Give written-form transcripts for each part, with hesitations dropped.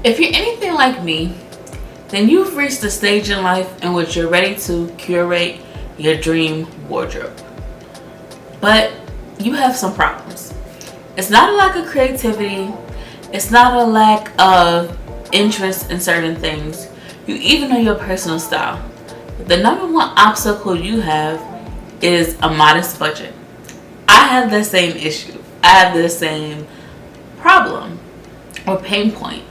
If you're anything like me, then you've reached the stage in life in which you're ready to curate your dream wardrobe. But you have some problems. It's not a lack of creativity. It's not a lack of interest in certain things. You even know your personal style. But the number one obstacle you have is a modest budget. I have the same issue. I have the same problem or pain point.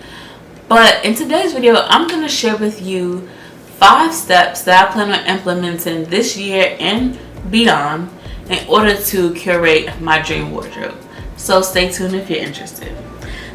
But in today's video, I'm going to share with you 5 steps that I plan on implementing this year and beyond in order to curate my dream wardrobe. So stay tuned if you're interested.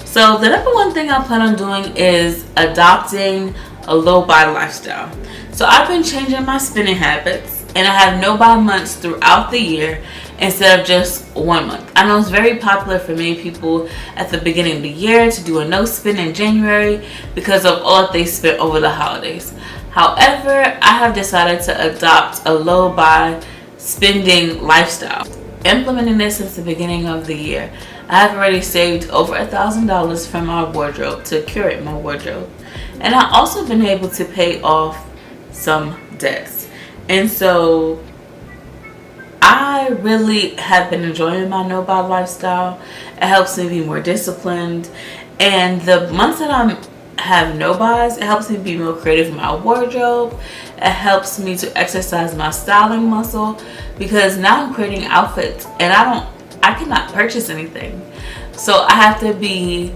So the number one thing I plan on doing is adopting a low-buy lifestyle. So I've been changing my spending habits, and I have no-buy months throughout the year instead of just 1 month. I know it's very popular for many people at the beginning of the year to do a no spend in January because of all that they spent over the holidays. However, I have decided to adopt a low-buy spending lifestyle. Implementing this since the beginning of the year, I have already saved over $1,000 from my wardrobe to curate my wardrobe. And I've also been able to pay off some debts. And so I really have been enjoying my no-buy lifestyle. It helps me be more disciplined. And the months that I have no-buys, it helps me be more creative in my wardrobe. It helps me to exercise my styling muscle because now I'm creating outfits and I cannot purchase anything. So I have to be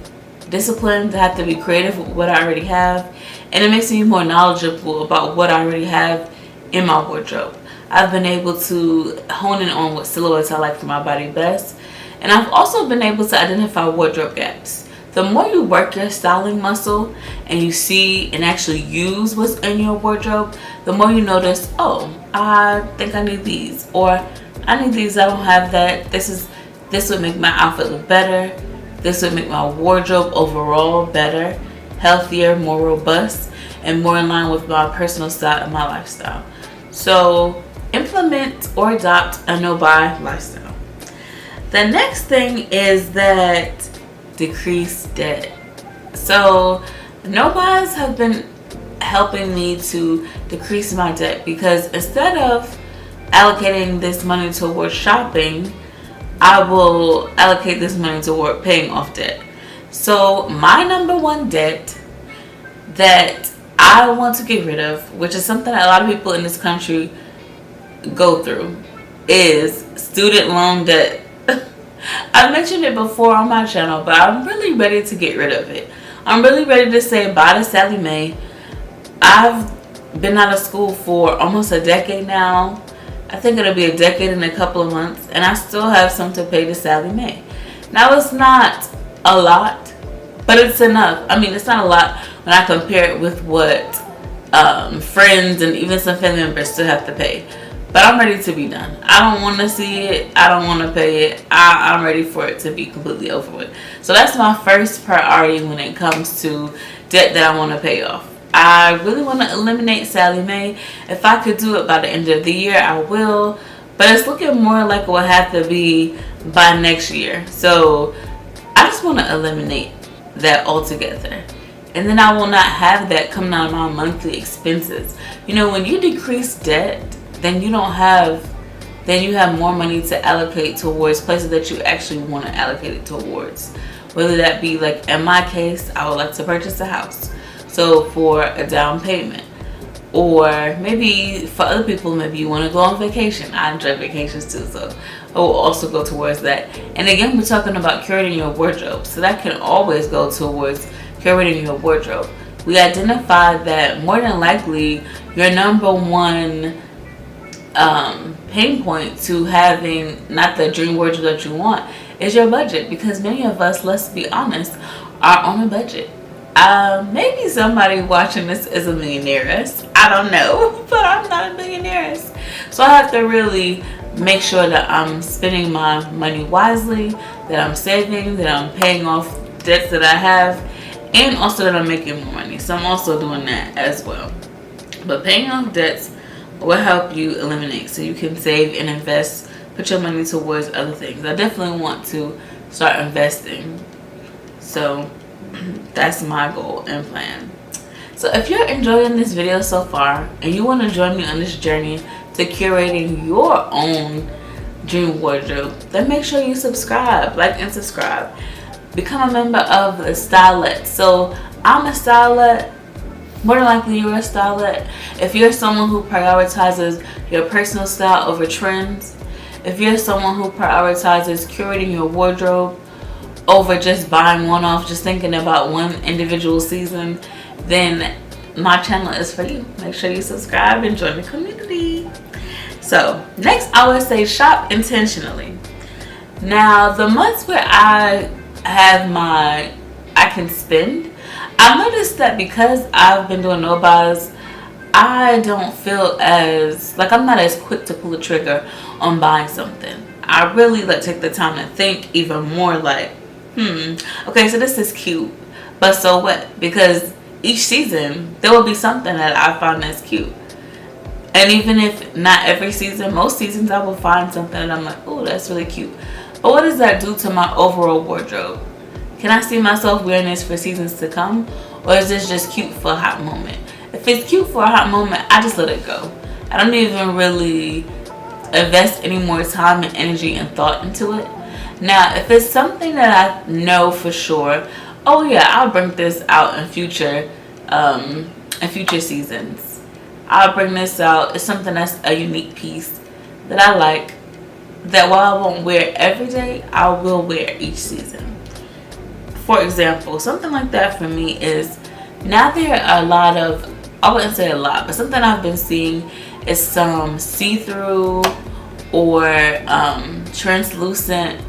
disciplined. I have to be creative with what I already have. And it makes me more knowledgeable about what I already have in my wardrobe. I've been able to hone in on what silhouettes I like for my body best. And I've also been able to identify wardrobe gaps. The more you work your styling muscle and you see and actually use what's in your wardrobe, the more you notice, oh, I think I need these, or I need these, I don't have that. This would make my outfit look better. This would make my wardrobe overall better, healthier, more robust, and more in line with my personal style and my lifestyle. So implement or adopt a no-buy lifestyle. The next thing is that decrease debt. So no-buys have been helping me to decrease my debt because instead of allocating this money towards shopping, I will allocate this money toward paying off debt. So my number one debt that I want to get rid of, which is something that a lot of people in this country go through, is student loan debt. I mentioned it before on my channel, but I'm really ready to get rid of it. I'm really ready to say bye to Sally Mae. I've been out of school for almost a decade now. I think it'll be a decade in a couple of months, and I still have some to pay to Sally Mae. Now, it's not a lot, but it's enough. I mean, it's not a lot when I compare it with what friends and even some family members still have to pay. But I'm ready to be done. I don't want to see it. I don't want to pay it. I'm ready for it to be completely over with. So that's my first priority when it comes to debt that I want to pay off. I really want to eliminate Sally Mae. If I could do it by the end of the year, I will. But it's looking more like it will have to be by next year. So I just want to eliminate that altogether. And then I will not have that coming out of my monthly expenses. You know, when you decrease debt, then you have more money to allocate towards places that you actually want to allocate it towards. Whether that be, like in my case, I would like to purchase a house. So for a down payment, or maybe for other people, maybe you want to go on vacation. I enjoy vacations too, so it will also go towards that. And again, we're talking about curating your wardrobe, so that can always go towards curating your wardrobe. We identified that more than likely your number one pain point to having not the dream wardrobe that you want is your budget, because many of us, let's be honest, are on a budget. Maybe somebody watching this is a millionaire. I don't know, but I'm not a millionaire. So I have to really make sure that I'm spending my money wisely, that I'm saving, that I'm paying off debts that I have, and also that I'm making more money. So I'm also doing that as well. But paying off debts will help you eliminate, so you can save and invest, put your money towards other things. I definitely want to start investing. So That's my goal and plan. So if you're enjoying this video so far and you want to join me on this journey to curating your own dream wardrobe, then make sure you subscribe, like and subscribe. Become a member of the Stylette. So I'm a Stylette. More than likely you're a Stylette. If you're someone who prioritizes your personal style over trends, if you're someone who prioritizes curating your wardrobe over just buying one off, just thinking about one individual season, then my channel is for you. Make sure you subscribe and join the community. So next, I would say shop intentionally. Now, the months where I can spend, I've noticed that because I've been doing no buys, I don't feel as like I'm not as quick to pull the trigger on buying something. I really take the time to think even more, like, okay, so this is cute, but so what? Because each season there will be something that I find that's cute. And even if not every season, most seasons I will find something and I'm like, oh, that's really cute. But what does that do to my overall wardrobe? Can I see myself wearing this for seasons to come? Or is this just cute for a hot moment? If it's cute for a hot moment, I just let it go. I don't even really invest any more time and energy and thought into it. Now, if it's something that I know for sure, oh yeah, I'll bring this out in future seasons. I'll bring this out. It's something that's a unique piece that I like, that while I won't wear every day, I will wear each season. For example, something like that for me is, now there are a lot of, I wouldn't say a lot, but something I've been seeing is some see-through or translucent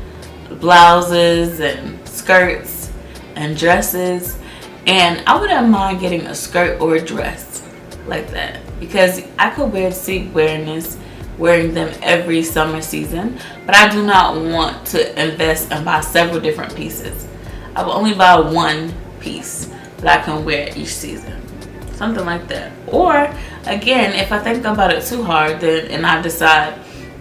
blouses and skirts and dresses, and I wouldn't mind getting a skirt or a dress like that, because I could see wearing them every summer season, but I do not want to invest and buy several different pieces. I will only buy one piece that I can wear each season, something like that. Or again, if I think about it too hard, then and I decide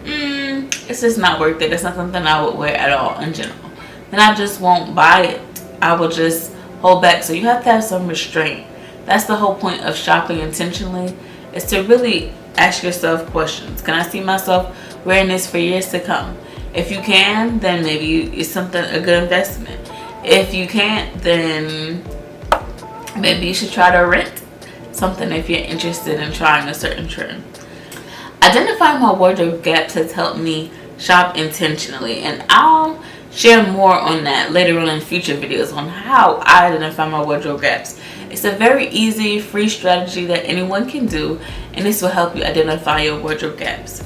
it's just not worth it, it's not something I would wear at all in general, then I just won't buy it. I will just hold back. So you have to have some restraint. That's the whole point of shopping intentionally, is to really ask yourself questions. Can I see myself wearing this for years to come? If you can, then maybe it's a good investment. If you can't, then maybe you should try to rent something if you're interested in trying a certain trend. Identifying my wardrobe gaps has helped me shop intentionally, and I'll share more on that later on in future videos on how I identify my wardrobe gaps. It's a very easy, free strategy that anyone can do, and this will help you identify your wardrobe gaps.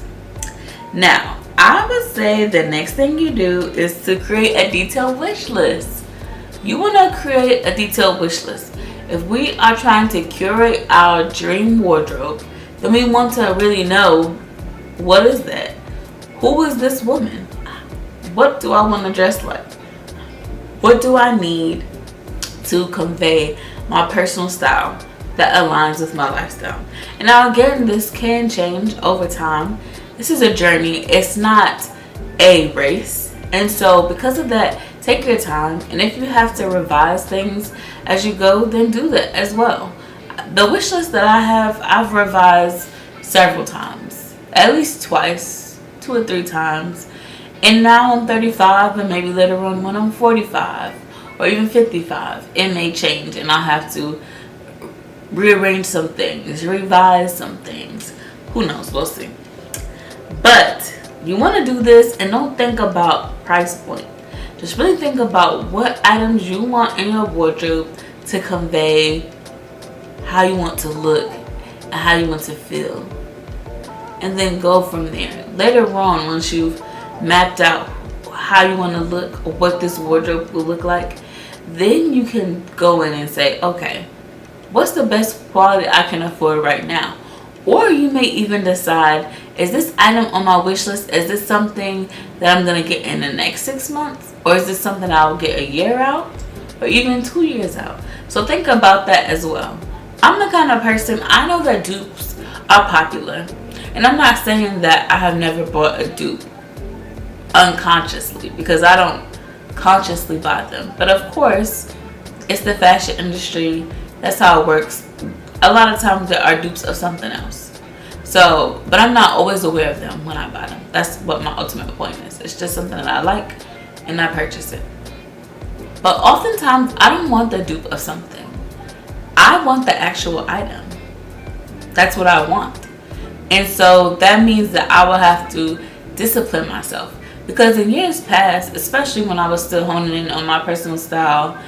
Now, I would say the next thing you do is to create a detailed wish list. You want to create a detailed wish list. If we are trying to curate our dream wardrobe, then we want to really know, what is that? Who is this woman? What do I want to dress like? What do I need to convey my personal style that aligns with my lifestyle? And now again, this can change over time. This is a journey. It's not a race. And so because of that, take your time. And if you have to revise things as you go, then do that as well. The wish list that I have, I've revised several times, at least twice, 2 or 3 times. And now I'm 35, and maybe later on when I'm 45 or even 55, it may change and I'll have to rearrange some things, revise some things. Who knows? We'll see. But you want to do this and don't think about price point. Just really think about what items you want in your wardrobe to convey how you want to look and how you want to feel. And then go from there. Later on, once you've mapped out how you want to look or what this wardrobe will look like, then you can go in and say, okay, what's the best quality I can afford right now? Or you may even decide, is this item on my wish list, is this something that I'm going to get in the next 6 months? Or is this something I'll get a year out or even 2 years out? So think about that as well. I'm the kind of person, I know that dupes are popular. And I'm not saying that I have never bought a dupe unconsciously, because I don't consciously buy them. But of course, It's the fashion industry. That's how it works. A lot of times there are dupes of something else. So, but I'm not always aware of them when I buy them. That's what my ultimate point is. It's just something that I like and I purchase it. But oftentimes I don't want the dupe of something. I want the actual item. That's what I want. And so that means that I will have to discipline myself. Because in years past, especially when I was still honing in on my personal style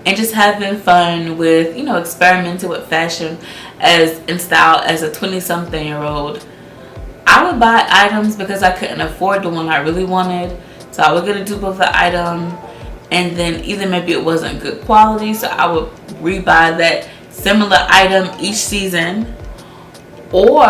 and just having fun with, experimenting with fashion in style as a 20-something-year-old, I would buy items because I couldn't afford the one I really wanted. So I would get a dupe of the item, and then either maybe it wasn't good quality, so I would rebuy that similar item each season, or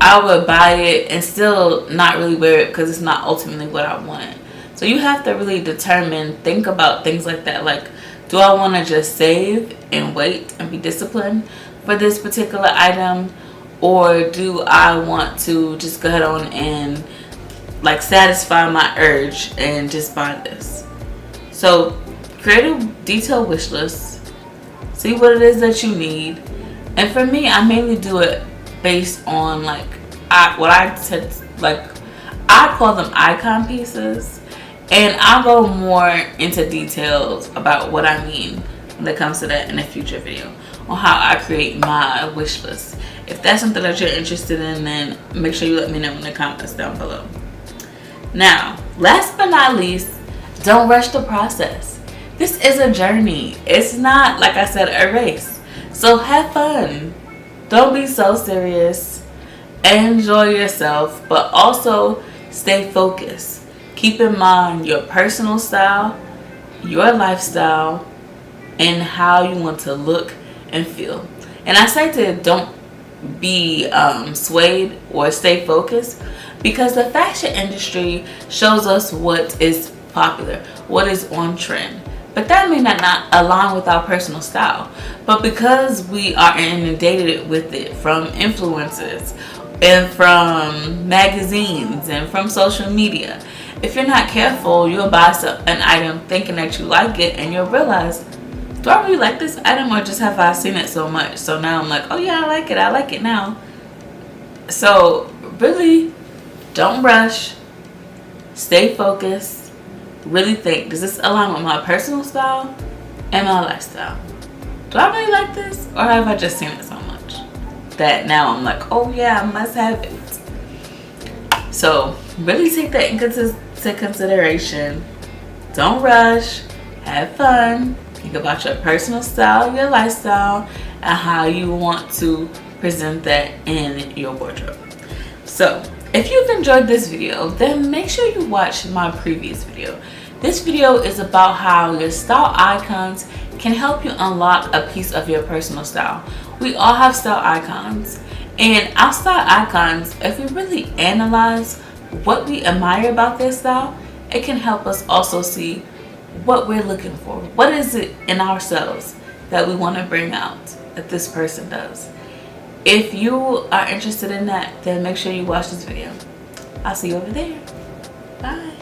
I would buy it and still not really wear it because it's not ultimately what I wanted. So you have to really think about things like that. Like, do I want to just save and wait and be disciplined for this particular item? Or do I want to just go ahead on and satisfy my urge and just buy this? So create a detailed wish list. See what it is that you need. And for me, I mainly do it based on I call them icon pieces, and I'll go more into details about what I mean when it comes to that in a future video on how I create my wish list. If that's something that you're interested in, then make sure you let me know in the comments down below. Now, last but not least, don't rush the process. This is a journey. It's not, like I said, a race. So have fun. Don't be so serious. Enjoy yourself, but also stay focused. Keep in mind your personal style, your lifestyle, and how you want to look and feel. And I say to don't be swayed or stay focused, because the fashion industry shows us what is popular, what is on trend. But that may not align with our personal style. But because we are inundated with it from influencers and from magazines and from social media, if you're not careful, you'll buy an item thinking that you like it, and you'll realize, do I really like this item, or just have I seen it so much? So now I'm like, oh yeah, I like it now. So really, don't rush. Stay focused. Really think, does this align with my personal style and my lifestyle? Do I really like this, or have I just seen it so much that now I'm like, oh yeah, I must have it? So really take that into consideration. Don't rush. Have fun. Think about your personal style, your lifestyle, and how you want to present that in your wardrobe. So if you've enjoyed this video, then make sure you watch my previous video. This video is about how your style icons can help you unlock a piece of your personal style. We all have style icons, and our style icons, if we really analyze what we admire about their style, it can help us also see what we're looking for. What is it in ourselves that we want to bring out that this person does? If you are interested in that, then make sure you watch this video. I'll see you over there. Bye.